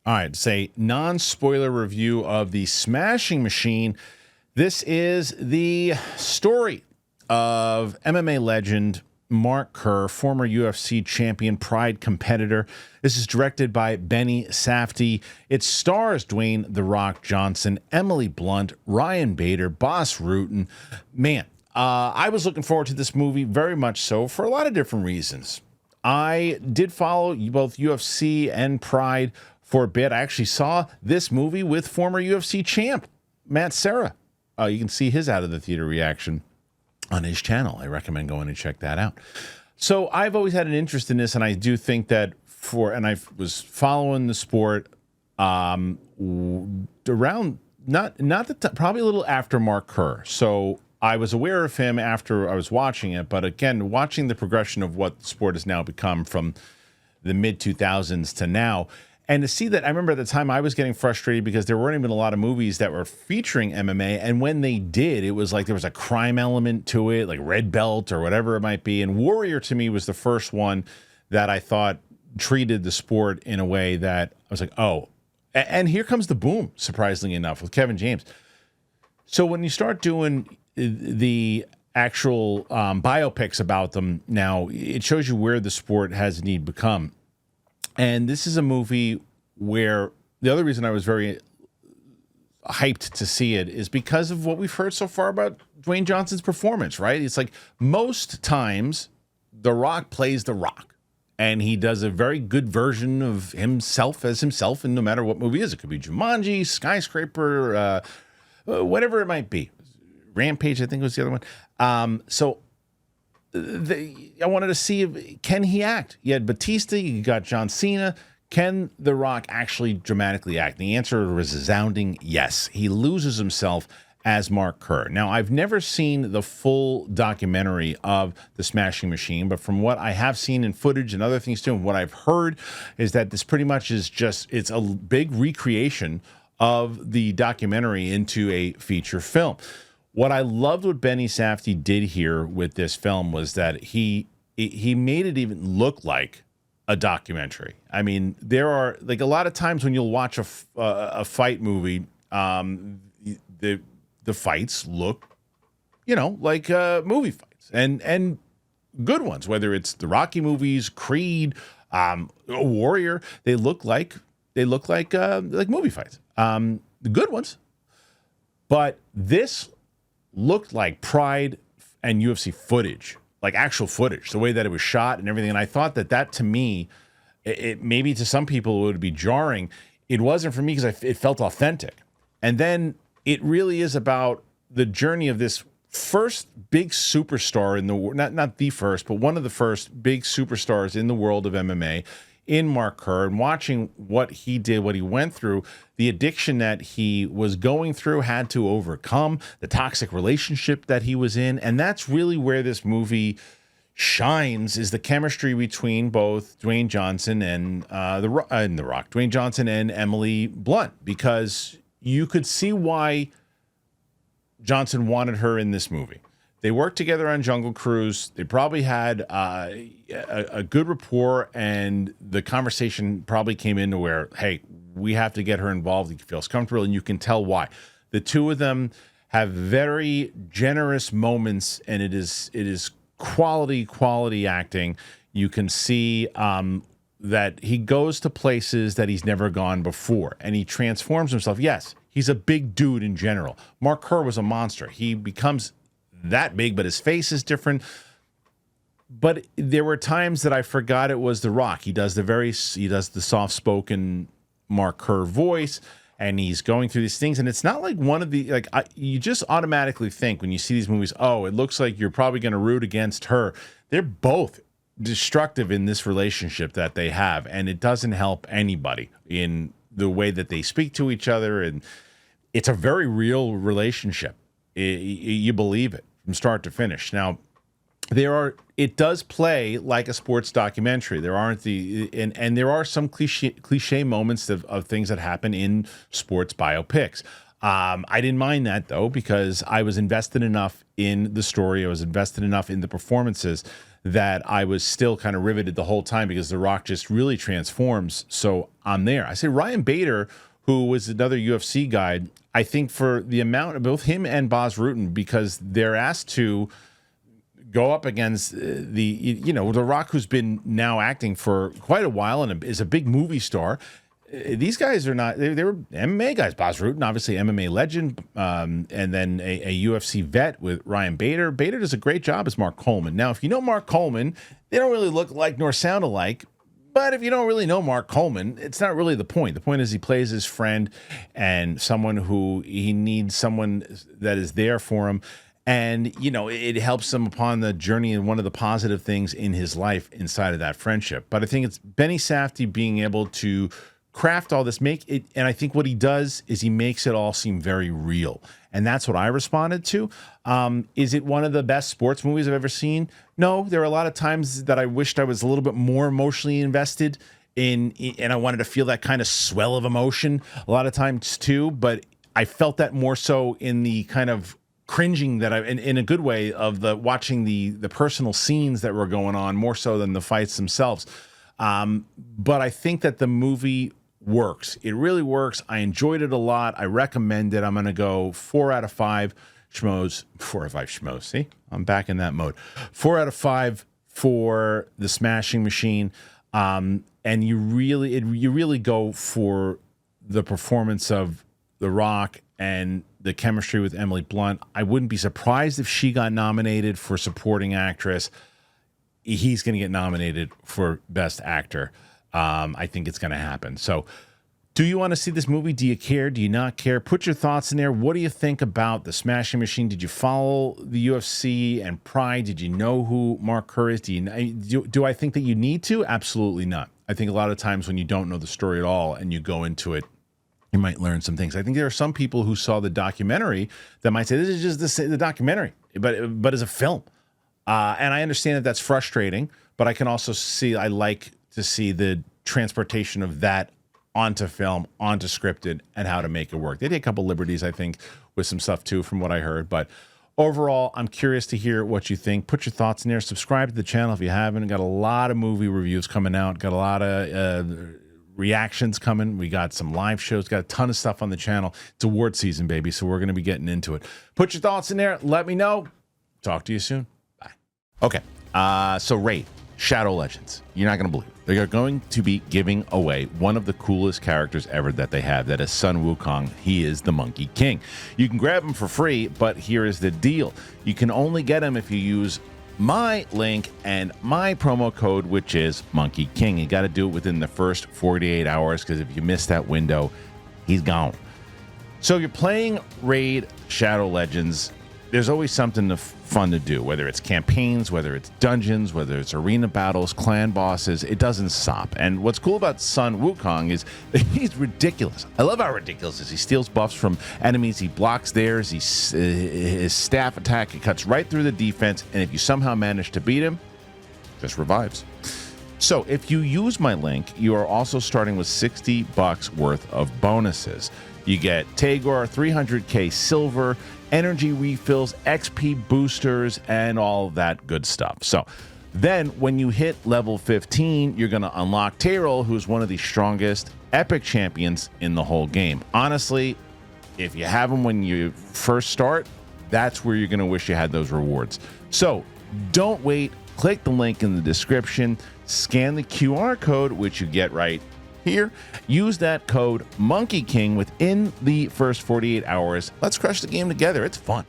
All right, it's a non-spoiler review of the Smashing Machine. This is the story of MMA legend Mark Kerr, former UFC champion, Pride competitor. This is directed by Benny Safdie. It stars Dwayne "The Rock" Johnson, Emily Blunt, Ryan Bader, Bas Rutten. Man, I was looking forward to this movie very much so for a lot of different reasons. I did follow both UFC and Pride for a bit. I actually saw this movie with former UFC champ Matt Serra. You can see his out of the theater reaction on his channel. I recommend going and check that out. So I've always had an interest in this, and I do think that I was following the sport around probably a little after Mark Kerr. So I was aware of him after I was watching it, but again, watching the progression of what the sport has now become from the mid-2000s to now. And to see that, I remember at the time I was getting frustrated because there weren't even a lot of movies that were featuring MMA. And when they did, it was like there was a crime element to it, like Red Belt or whatever it might be. And Warrior to me was the first one that I thought treated the sport in a way that I was like, oh. And here comes the boom, surprisingly enough, with Kevin James. So when you start doing the actual biopics about them now, it shows you where the sport has indeed become. And this is a movie where the other reason I was very hyped to see it is because of what we've heard so far about Dwayne Johnson's performance, right? It's like most times The Rock plays The Rock, and he does a very good version of himself as himself, and no matter what movie it is, it could be Jumanji, Skyscraper, whatever it might be. Rampage, I think was the other one. I wanted to see, can he act? You had Batista, you got John Cena. Can The Rock actually dramatically act? And the answer was a resounding yes. He loses himself as Mark Kerr. Now, I've never seen the full documentary of The Smashing Machine, but from what I have seen in footage and other things too, and what I've heard is that this pretty much is it's a big recreation of the documentary into a feature film. What I loved what Benny Safdie did here with this film was that he made it even look like a documentary. I mean, there are like a lot of times when you'll watch a fight movie, the fights look, like movie fights and good ones. Whether it's the Rocky movies, Creed, Warrior, they look like movie fights. The good ones, but this looked like Pride and UFC footage, like actual footage, the way that it was shot and everything. And I thought that to me, it maybe to some people it would be jarring. It wasn't for me because it felt authentic. And then it really is about the journey of this first big superstar in the world, not the first, but one of the first big superstars in the world of MMA, in Mark Kerr, and watching what he did, what he went through, the addiction that he was going through, had to overcome, the toxic relationship that he was in. And that's really where this movie shines, is the chemistry between both Dwayne Johnson and The Rock, Dwayne Johnson and Emily Blunt, because you could see why Johnson wanted her in this movie. They worked together on Jungle Cruise. They probably had a good rapport, and the conversation probably came into where, hey, we have to get her involved. He feels comfortable, and you can tell why. The two of them have very generous moments, and it is quality acting. You can see that he goes to places that he's never gone before, and he transforms himself. Yes, he's a big dude in general. Mark Kerr was a monster. He becomes that big, but his face is different. But there were times that I forgot it was The Rock. He does the soft-spoken Mark Kerr voice, and he's going through these things, and it's not like one of the you just automatically think when you see these movies, oh, it looks like you're probably going to root against her. They're both destructive in this relationship that they have, and it doesn't help anybody in the way that they speak to each other, and it's a very real relationship. You believe it from start to finish. Now, it does play like a sports documentary. There aren't and there are some cliche moments of things that happen in sports biopics. I didn't mind that though, because I was invested enough in the story. I was invested enough in the performances that I was still kind of riveted the whole time because The Rock just really transforms. So I'm there. I say Ryan Bader, who was another UFC guy, I think for the amount of both him and Bas Rutten, because they're asked to go up against The Rock, who's been now acting for quite a while and is a big movie star. These guys are not, they were MMA guys. Bas Rutten, obviously MMA legend, and then a UFC vet with Ryan Bader. Bader does a great job as Mark Coleman. Now, if you know Mark Coleman, they don't really look like nor sound alike. But if you don't really know Mark Coleman, it's not really the point. The point is he plays his friend and someone who he needs someone that is there for him. And, it helps him upon the journey and one of the positive things in his life inside of that friendship. But I think it's Benny Safdie being able to craft all this, make it, and I think what he does is he makes it all seem very real. And that's what I responded to. Is it one of the best sports movies I've ever seen? No, there are a lot of times that I wished I was a little bit more emotionally invested in and I wanted to feel that kind of swell of emotion a lot of times too, but I felt that more so in the kind of cringing that in a good way of watching the personal scenes that were going on more so than the fights themselves. But I think that the movie works. It really works. I enjoyed it a lot. I recommend it. I'm going to go 4 out of 5 schmoes. 4 out of 5 schmoes. See, I'm back in that mode. 4 out of 5 for The Smashing Machine. And you really go for the performance of The Rock and the chemistry with Emily Blunt. I wouldn't be surprised if she got nominated for supporting actress. He's going to get nominated for Best Actor. I think it's going to happen. So do you want to see this movie? Do you care? Do you not care? Put your thoughts in there. What do you think about The Smashing Machine? Did you follow the UFC and Pride? Did you know who Mark Kerr is? Do I think that you need to? Absolutely not. I think a lot of times when you don't know the story at all and you go into it, you might learn some things. I think there are some people who saw the documentary that might say, this is just the documentary, but as a film. And I understand that that's frustrating, but I can also see, I like to see the transportation of that onto film, onto scripted, and how to make it work. They did a couple liberties, I think, with some stuff too, from what I heard. But overall, I'm curious to hear what you think. Put your thoughts in there. Subscribe to the channel if you haven't. Got a lot of movie reviews coming out. Got a lot of reactions coming. We got some live shows. Got a ton of stuff on the channel. It's award season, baby, so we're going to be getting into it. Put your thoughts in there. Let me know. Talk to you soon. Bye. Okay, so Raid Shadow Legends. You're not going to believe it. They are going to be giving away one of the coolest characters ever that they have. That is Sun Wukong. He is the Monkey King. You can grab him for free, but here is the deal. You can only get him if you use my link and my promo code, which is Monkey King. You got to do it within the first 48 hours, because if you miss that window, he's gone. So if you're playing Raid Shadow Legends, there's always something fun to do, whether it's campaigns, whether it's dungeons, whether it's arena battles, clan bosses. It doesn't stop. And what's cool about Sun Wukong is he's ridiculous. I love how ridiculous he is. He steals buffs from enemies. He blocks theirs. His staff attack, it cuts right through the defense. And if you somehow manage to beat him, just revives. So if you use my link, you are also starting with $60 worth of bonuses. You get Tagoar, 300k silver, energy refills, XP boosters, and all that good stuff. So then when you hit level 15, you're going to unlock Tayrel, who's one of the strongest epic champions in the whole game. Honestly, if you have him when you first start, that's where you're going to wish you had those rewards. So don't wait. Click the link in the description, scan the QR code, which you get right here. Use that code Monkey King within the first 48 hours. Let's crush the game together. It's fun.